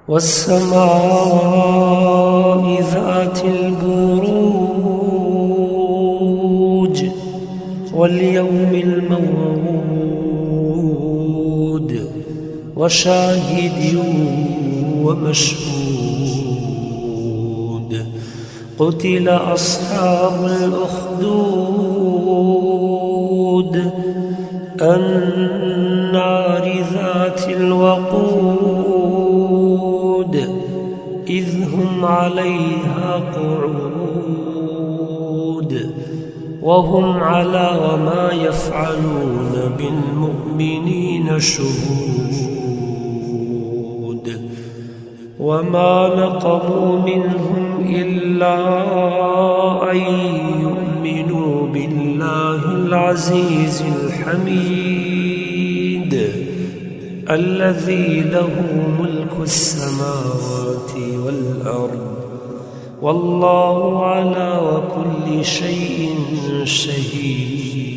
والسماء ذات البروج واليوم الموعود وشاهد ومشهود قتل أصحاب الأخدود النار ذات الوقود إذ هم عليها قعود وهم على ما يفعلون بالمؤمنين شهود وما نقموا منهم إلا أن يؤمنوا بالله العزيز الحميد الذي له ملك السماوات والأرض والله على كل شيء شهيد.